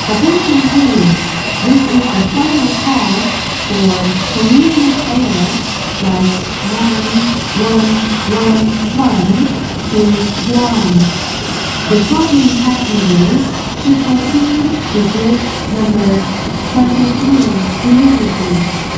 Attention please, this is the final call for community air flight 9111 to Guam. The following passengers should proceed with gate number 22 immediately.